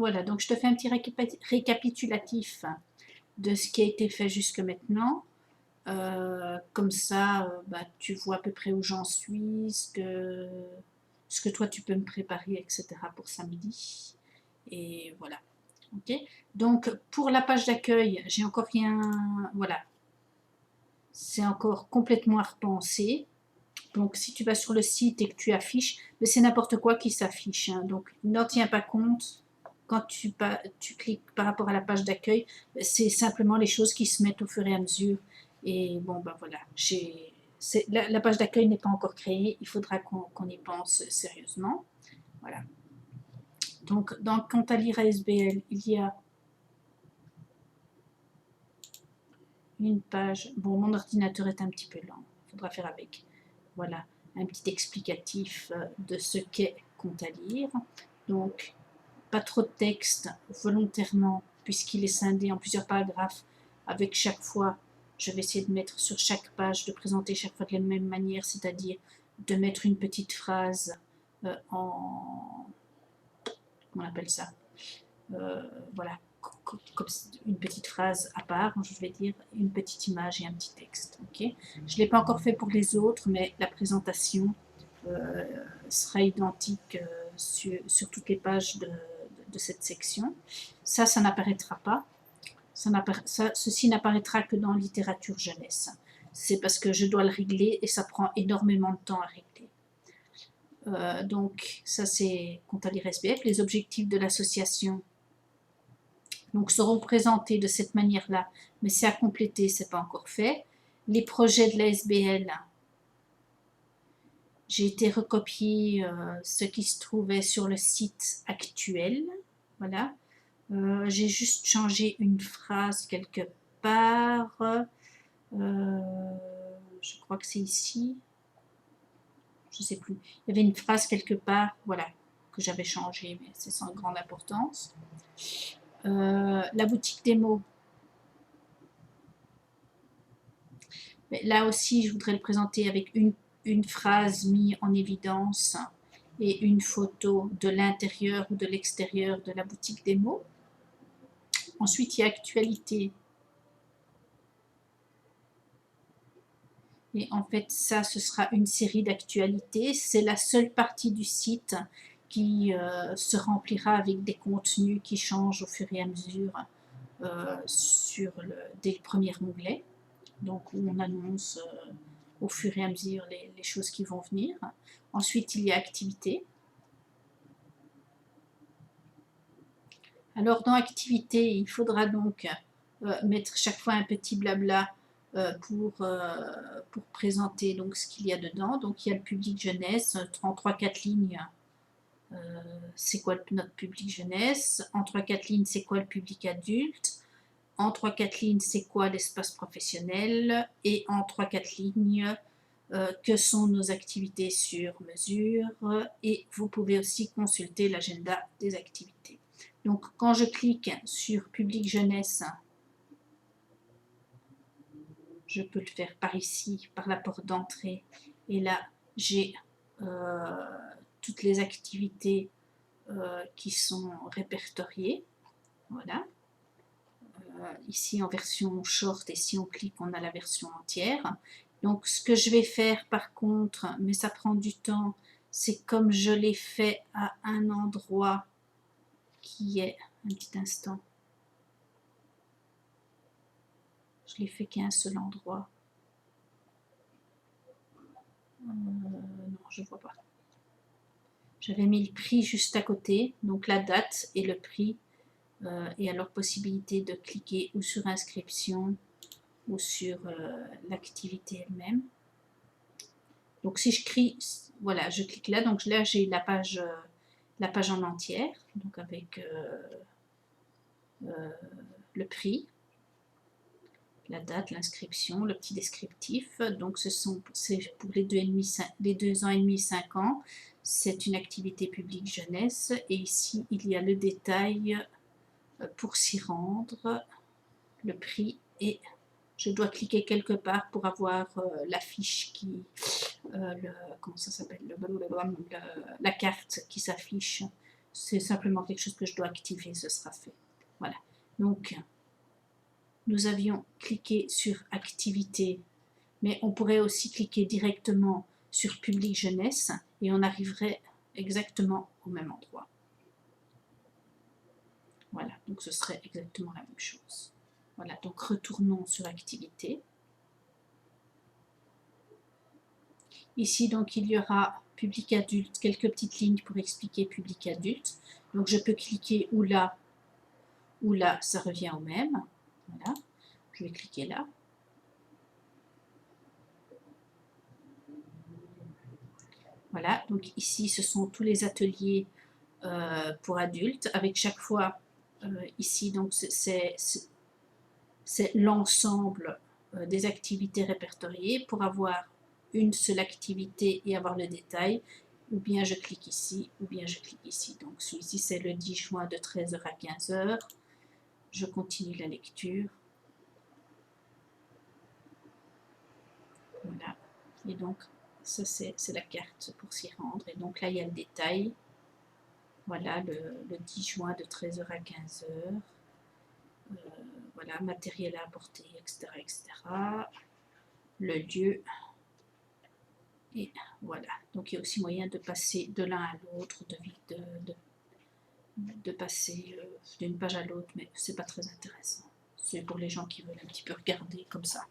Voilà, donc je te fais un petit récapitulatif de ce qui a été fait jusque maintenant. Comme ça, bah, tu vois à peu près où j'en suis, ce que toi tu peux me préparer, etc. pour samedi. Et voilà. Ok. Donc pour la page d'accueil, j'ai encore rien. Voilà. C'est encore complètement à repenser. Donc si tu vas sur le site et que tu affiches, mais c'est n'importe quoi qui s'affiche. Hein. Donc n'en tiens pas compte. Quand tu cliques par rapport à la page d'accueil, c'est simplement les choses qui se mettent au fur et à mesure. Et bon, ben voilà, la page d'accueil n'est pas encore créée, il faudra qu'on y pense sérieusement. Voilà. Donc, dans compte à lire ASBL, il y a une page. Bon, mon ordinateur est un petit peu lent, il faudra faire avec. Voilà, un petit explicatif de ce qu'est compte à lire. Donc, pas trop de texte volontairement, puisqu'il est scindé en plusieurs paragraphes, avec chaque fois, je vais essayer de mettre sur chaque page, de présenter chaque fois de la même manière, c'est-à-dire de mettre une petite phrase en... comment on appelle ça voilà, comme une petite phrase à part, je vais dire une petite image et un petit texte. Okay, je ne l'ai pas encore fait pour les autres, mais la présentation sera identique sur toutes les pages de cette section. Ça n'apparaîtra pas. Ceci n'apparaîtra que dans littérature jeunesse. C'est parce que je dois le régler et ça prend énormément de temps à régler. Donc ça c'est compte à lire SBF. Les objectifs de l'association donc seront présentés de cette manière-là, mais c'est à compléter, c'est pas encore fait. Les projets de la SBL, j'ai été recopier ce qui se trouvait sur le site actuel, voilà. J'ai juste changé une phrase quelque part, je crois que c'est ici, je sais plus. Il y avait une phrase quelque part, voilà, que j'avais changée, mais c'est sans grande importance. La boutique des mots. Mais là aussi, je voudrais le présenter avec une phrase mise en évidence et une photo de l'intérieur ou de l'extérieur de la boutique des mots. Ensuite, il y a actualité. Et en fait, ça, ce sera une série d'actualités. C'est la seule partie du site qui se remplira avec des contenus qui changent au fur et à mesure dès le premier onglet. Donc, où on annonce au fur et à mesure les choses qui vont venir. Ensuite, il y a activité. Alors, dans activité, il faudra donc mettre chaque fois un petit blabla pour présenter donc ce qu'il y a dedans. Donc, il y a le public jeunesse, en 3-4 lignes. C'est quoi notre public jeunesse? En 3-4 lignes, c'est quoi le public adulte? En 3-4 lignes, c'est quoi l'espace professionnel? Et en 3-4 lignes, que sont nos activités sur mesure? Et vous pouvez aussi consulter l'agenda des activités. Donc, quand je clique sur public jeunesse, je peux le faire par ici, par la porte d'entrée. Et là, j'ai toutes les activités qui sont répertoriées. Voilà. Ici en version short, et si on clique, on a la version entière. Donc, ce que je vais faire par contre, mais ça prend du temps, c'est comme je l'ai fait à un endroit qui est, un petit instant, je l'ai fait qu'à un seul endroit. Non, je ne vois pas. J'avais mis le prix juste à côté, donc la date et le prix, et alors possibilité de cliquer ou sur inscription ou sur l'activité elle-même. Donc si je clique, voilà, je clique là, donc là j'ai la page en entière, donc avec le prix, la date, l'inscription, le petit descriptif. Donc c'est pour les 2 ans et demi, 5 ans. C'est une activité publique jeunesse. Et ici, il y a le détail pour s'y rendre, le prix, et je dois cliquer quelque part pour avoir la fiche comment ça s'appelle, la carte qui s'affiche c'est simplement quelque chose que je dois activer, ce sera fait. Voilà. Donc, nous avions cliqué sur activité, mais on pourrait aussi cliquer directement sur public jeunesse et on arriverait exactement au même endroit. Voilà, donc ce serait exactement la même chose. Voilà, donc retournons sur activité. Ici, donc, il y aura public adulte, quelques petites lignes pour expliquer public adulte. Donc, je peux cliquer ou là, ça revient au même. Voilà, je vais cliquer là. Voilà, donc ici, ce sont tous les ateliers pour adultes, avec chaque fois, ici, donc c'est l'ensemble des activités répertoriées. Pour avoir une seule activité et avoir le détail, ou bien je clique ici, ou bien je clique ici. Donc celui-ci, c'est le 10 juin de 13h à 15h. Je continue la lecture. Voilà, et donc ça c'est la carte pour s'y rendre, et donc là il y a le détail. Voilà, le 10 juin de 13h à 15h. Voilà, matériel à apporter, etc., etc. Le lieu. Et voilà. Donc il y a aussi moyen de passer de l'un à l'autre, de passer d'une page à l'autre, mais c'est pas très intéressant. C'est pour les gens qui veulent un petit peu regarder comme ça.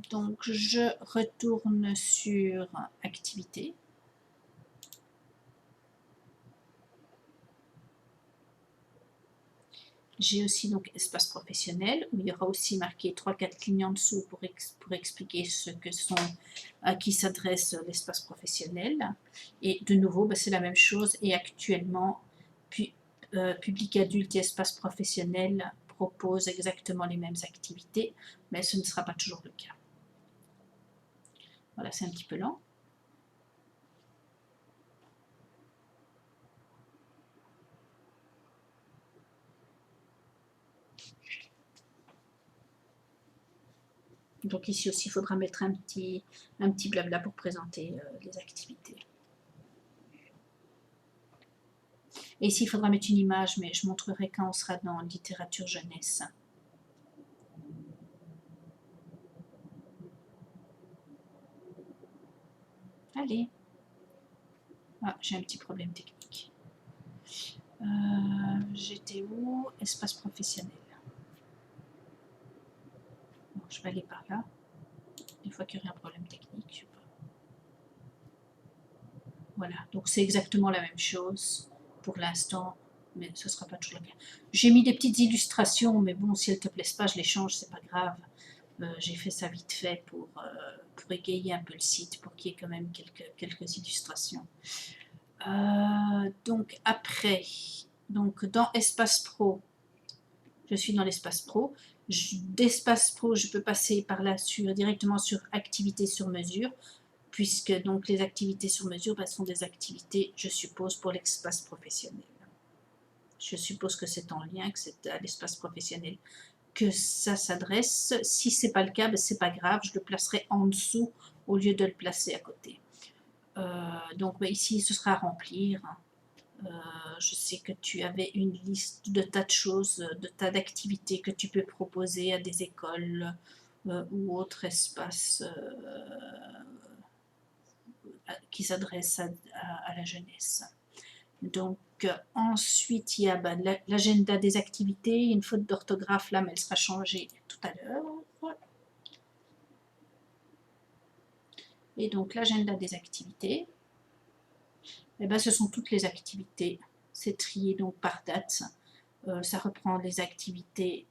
Donc je retourne sur activité. J'ai aussi donc espace professionnel, où il y aura aussi marqué 3-4 lignes en dessous pour expliquer ce que sont, à qui s'adresse l'espace professionnel. Et de nouveau, ben, c'est la même chose. Et actuellement, public adulte et espace professionnel proposent exactement les mêmes activités, mais ce ne sera pas toujours le cas. Voilà, c'est un petit peu lent. Donc ici aussi, il faudra mettre un petit blabla pour présenter les activités. Et ici, il faudra mettre une image, mais je montrerai quand on sera dans littérature jeunesse. Allez. Ah, j'ai un petit problème technique. J'étais où? Espace professionnel. Bon, je vais aller par là. Des fois qu'il y aurait un problème technique, je sais pas. Voilà, donc c'est exactement la même chose pour l'instant, mais ce ne sera pas toujours le cas. J'ai mis des petites illustrations, mais bon, si elles ne te plaisent pas, je les change, c'est pas grave. J'ai fait ça vite fait pour égayer un peu le site, pour qu'il y ait quand même quelques illustrations. Donc après, donc dans Espace Pro, je suis dans l'Espace Pro. D'Espace Pro, je peux passer par là directement sur Activités sur mesure, puisque donc les activités sur mesure sont des activités, je suppose, pour l'espace professionnel. Je suppose que c'est en lien, que c'est à l'espace professionnel que ça s'adresse. Si ce n'est pas le cas, ben, ce n'est pas grave, je le placerai en dessous au lieu de le placer à côté. Donc ben, ici, ce sera à remplir. Je sais que tu avais une liste de tas de choses, de tas d'activités que tu peux proposer à des écoles ou autres espaces qui s'adressent à la jeunesse. Donc ensuite, il y a l'agenda des activités. Il y a une faute d'orthographe là, mais elle sera changée tout à l'heure. Et donc l'agenda des activités, eh ben, ce sont toutes les activités. C'est trié donc par date. Ça reprend les activités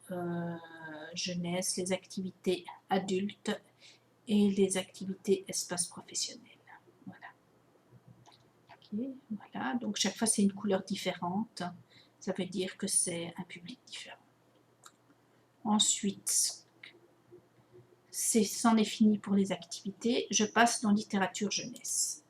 jeunesse, les activités adultes et les activités espace professionnel. Voilà. Okay, voilà. Donc chaque fois c'est une couleur différente. Ça veut dire que c'est un public différent. Ensuite, c'en est fini pour les activités. Je passe dans littérature jeunesse.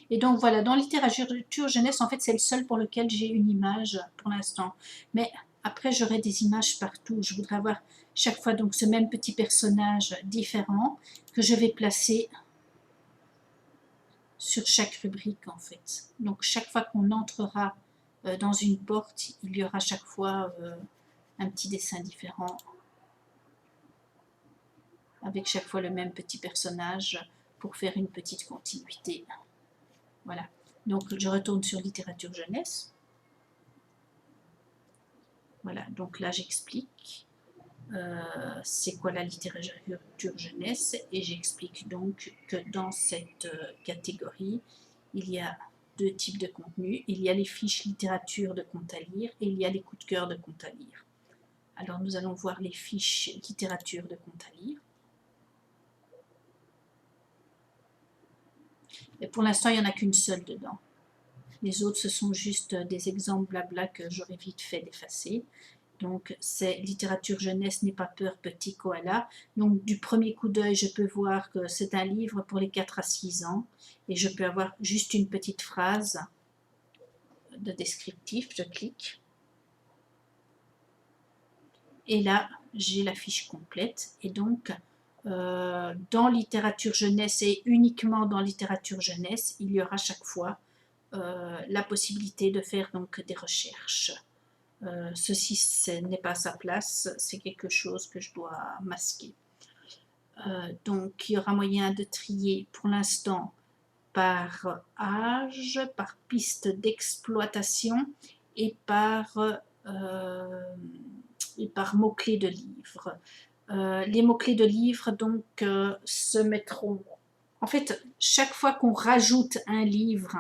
Et donc voilà, dans littérature jeunesse, en fait, c'est le seul pour lequel j'ai une image pour l'instant. Mais après j'aurai des images partout. Je voudrais avoir chaque fois donc ce même petit personnage différent que je vais placer sur chaque rubrique en fait. Donc chaque fois qu'on entrera dans une porte, il y aura chaque fois un petit dessin différent, avec chaque fois le même petit personnage pour faire une petite continuité. Voilà. Donc je retourne sur littérature jeunesse. Voilà, donc là j'explique c'est quoi la littérature jeunesse et j'explique donc que dans cette catégorie, il y a deux types de contenus. Il y a les fiches littérature de compte à lire et il y a les coups de cœur de compte à lire. Alors nous allons voir les fiches littérature de compte à lire. Et pour l'instant, il n'y en a qu'une seule dedans. Les autres, ce sont juste des exemples blabla que j'aurais vite fait d'effacer. Donc, c'est littérature jeunesse, n'aie pas peur, petit koala. Donc, du premier coup d'œil, je peux voir que c'est un livre pour les 4 à 6 ans. Et je peux avoir juste une petite phrase de descriptif. Je clique. Et là, j'ai la fiche complète. Et donc, dans littérature jeunesse et uniquement dans littérature jeunesse, il y aura chaque fois la possibilité de faire donc des recherches. Ceci n'est pas sa place, c'est quelque chose que je dois masquer. Donc il y aura moyen de trier pour l'instant par âge, par piste d'exploitation et par mots-clés de livres. Les mots-clés de livres donc se mettront. En fait, chaque fois qu'on rajoute un livre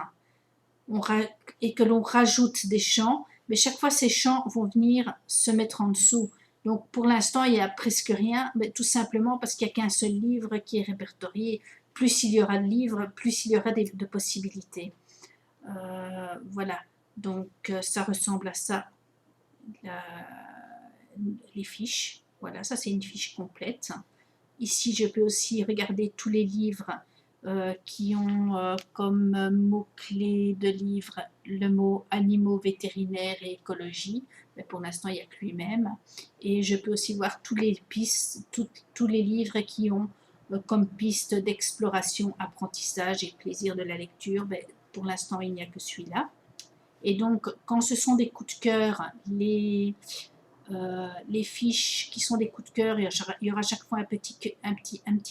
et que l'on rajoute des champs, mais chaque fois ces champs vont venir se mettre en dessous. Donc pour l'instant, il n'y a presque rien, mais tout simplement parce qu'il n'y a qu'un seul livre qui est répertorié. Plus il y aura de livres, plus il y aura de possibilités. Voilà, donc ça ressemble à ça, les fiches. Voilà, ça c'est une fiche complète. Ici, je peux aussi regarder tous les livres qui ont comme mots-clés de livres le mot animaux, vétérinaires et écologie. Mais pour l'instant, il n'y a que lui-même. Et je peux aussi voir tous les pistes, tous les livres qui ont comme piste d'exploration, apprentissage et plaisir de la lecture. Mais pour l'instant, il n'y a que celui-là. Et donc, quand ce sont des coups de cœur, les fiches qui sont des coups de cœur, il y aura chaque fois un petit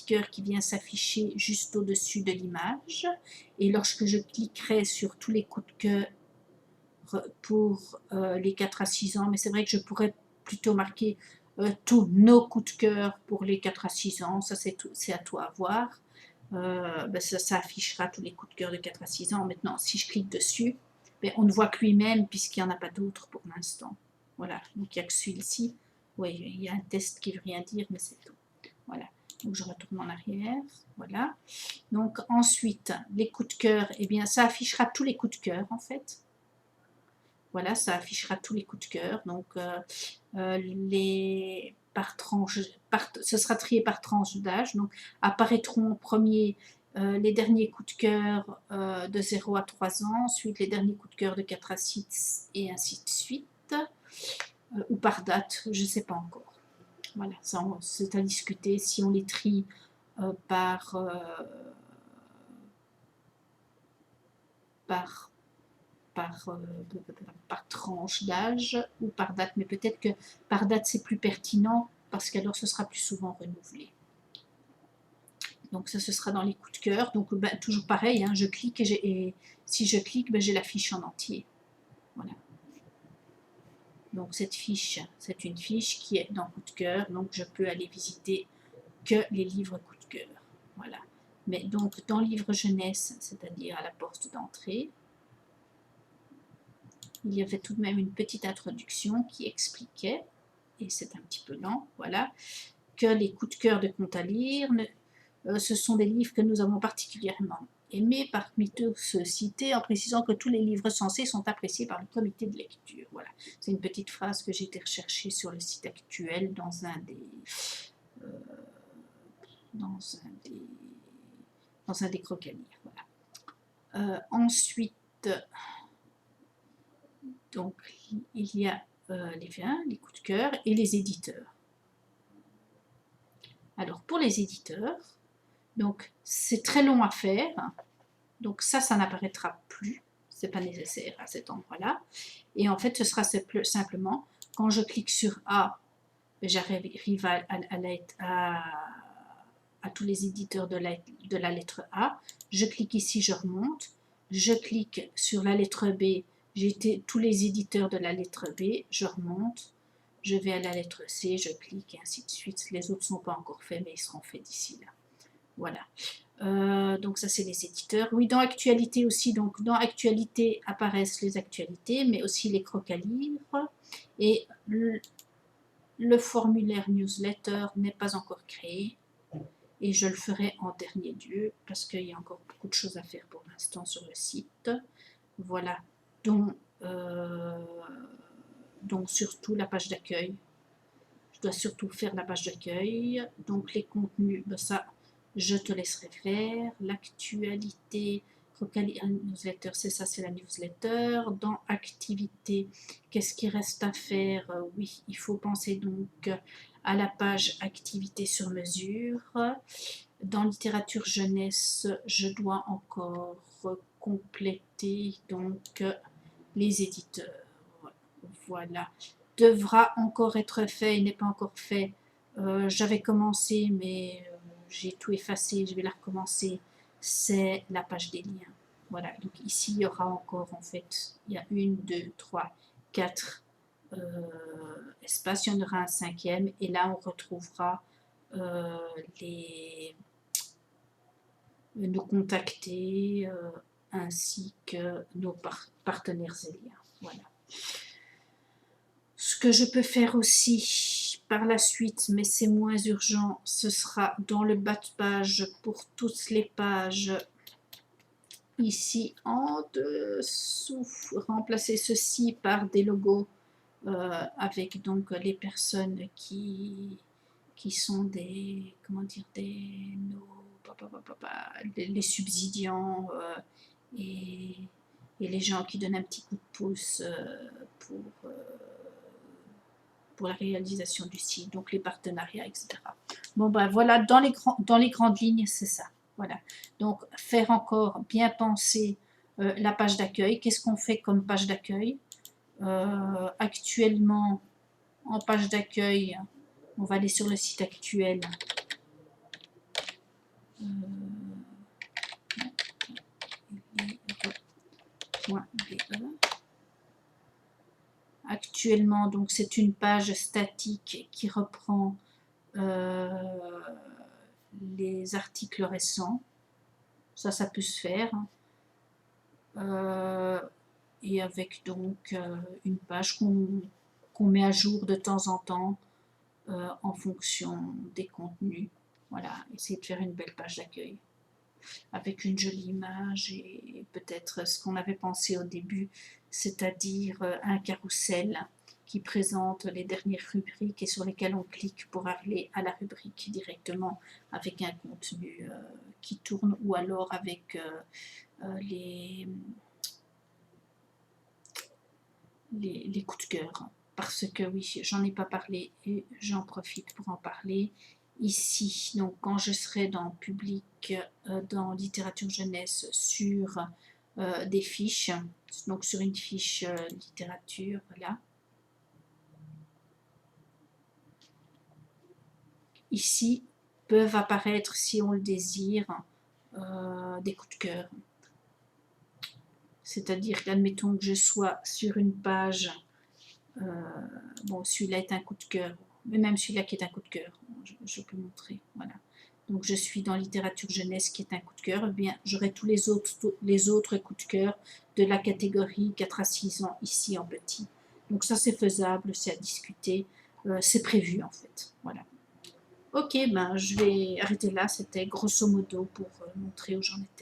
cœur qui vient s'afficher juste au-dessus de l'image. Et lorsque je cliquerai sur tous les coups de cœur pour les 4 à 6 ans, mais c'est vrai que je pourrais plutôt marquer tous nos coups de cœur pour les 4 à 6 ans, ça c'est à toi à voir. Ça affichera tous les coups de cœur de 4 à 6 ans. Maintenant, si je clique dessus, on ne voit que lui-même puisqu'il n'y en a pas d'autres pour l'instant. Voilà, donc il n'y a que celui-ci. Oui, il y a un test qui ne veut rien dire, mais c'est tout. Voilà, donc je retourne en arrière. Voilà. Donc ensuite, les coups de cœur, eh bien ça affichera tous les coups de cœur en fait. Voilà, ça affichera tous les coups de cœur. Donc par tranche, ce sera trié par tranche d'âge. Donc apparaîtront en premier les derniers coups de cœur de 0 à 3 ans, ensuite les derniers coups de cœur de 4 à 6 et ainsi de suite. Ou par date, je ne sais pas encore. Voilà, ça c'est à discuter. Si on les trie par tranche d'âge ou par date, mais peut-être que par date c'est plus pertinent parce qu'alors ce sera plus souvent renouvelé. Donc ça ce sera dans les coups de cœur. Donc toujours pareil, hein, je clique et si je clique, j'ai la fiche en entier. Voilà. Donc cette fiche, c'est une fiche qui est dans coup de cœur, donc je peux aller visiter que les livres coup de cœur. Voilà. Mais donc dans livre jeunesse, c'est-à-dire à la porte d'entrée, il y avait tout de même une petite introduction qui expliquait, et c'est un petit peu lent, voilà, que les coups de cœur de compte à lire, ce sont des livres que nous avons particulièrement aimés parmi tous ceux cités, en précisant que tous les livres censés sont appréciés par le comité de lecture. Voilà, c'est une petite phrase que j'ai été recherchée sur le site actuel dans un des crocs à lire. Voilà. Ensuite, donc il y a les coups de cœur et les éditeurs. Alors pour les éditeurs, donc c'est très long à faire, donc ça n'apparaîtra plus, c'est pas nécessaire à cet endroit-là. Et en fait, ce sera simplement quand je clique sur A, j'arrive à tous les éditeurs de la lettre A. Je clique ici, je remonte. Je clique sur la lettre B, j'ai tous les éditeurs de la lettre B, je remonte. Je vais à la lettre C, je clique et ainsi de suite. Les autres ne sont pas encore faits, mais ils seront faits d'ici là. Voilà. Donc ça c'est les éditeurs. Oui, dans actualité aussi, donc dans actualité apparaissent les actualités, mais aussi les crocs à livres. Et le formulaire newsletter n'est pas encore créé. Et je le ferai en dernier lieu, parce qu'il y a encore beaucoup de choses à faire pour l'instant sur le site. Voilà, donc surtout la page d'accueil. Je dois surtout faire la page d'accueil. Donc les contenus, ben ça, je te laisserai faire. L'actualité, newsletter, c'est ça, c'est la newsletter. Dans activité, qu'est-ce qui reste à faire? Oui, il faut penser donc à la page activité sur mesure. Dans littérature jeunesse, je dois encore compléter donc les éditeurs. Voilà. Devra encore être fait, il n'est pas encore fait. J'avais commencé, mais j'ai tout effacé, je vais la recommencer. C'est la page des liens. Voilà, donc ici, il y aura encore, en fait, il y a 1, 2, 3, 4 espaces. Il y en aura un 5e. Et là, on retrouvera nous contacter ainsi que nos partenaires et liens. Voilà. Ce que je peux faire aussi par la suite, mais c'est moins urgent, ce sera dans le bas de page pour toutes les pages. Ici en dessous, remplacer ceci par des logos avec donc les personnes qui sont des, comment dire, les subsidiants et les gens qui donnent un petit coup de pouce pour la réalisation du site, donc les partenariats, etc. Bon ben voilà, dans les grandes lignes, c'est ça. Voilà. Donc faire encore bien penser la page d'accueil. Qu'est-ce qu'on fait comme page d'accueil? Actuellement, en page d'accueil, on va aller sur le site actuel. Actuellement, donc c'est une page statique qui reprend les articles récents. Ça peut se faire. Et avec donc une page qu'on met à jour de temps en temps en fonction des contenus. Voilà, essayer de faire une belle page d'accueil avec une jolie image et peut-être ce qu'on avait pensé au début, c'est-à-dire un carrousel qui présente les dernières rubriques et sur lesquelles on clique pour aller à la rubrique directement avec un contenu qui tourne ou alors avec les coups de cœur. Parce que oui, j'en ai pas parlé et j'en profite pour en parler. Ici, donc quand je serai dans public, dans littérature jeunesse, sur des fiches, donc sur une fiche littérature, voilà. Ici peuvent apparaître, si on le désire, des coups de cœur. C'est-à-dire qu'admettons que je sois sur une page, bon celui-là est un coup de cœur, mais même celui-là qui est un coup de cœur, je peux montrer, voilà. Donc je suis dans littérature jeunesse qui est un coup de cœur, eh bien j'aurai tous les autres coups de cœur de la catégorie 4 à 6 ans ici en petit. Donc ça c'est faisable, c'est à discuter, c'est prévu en fait, voilà. Ok, ben je vais arrêter là, c'était grosso modo pour montrer où j'en étais.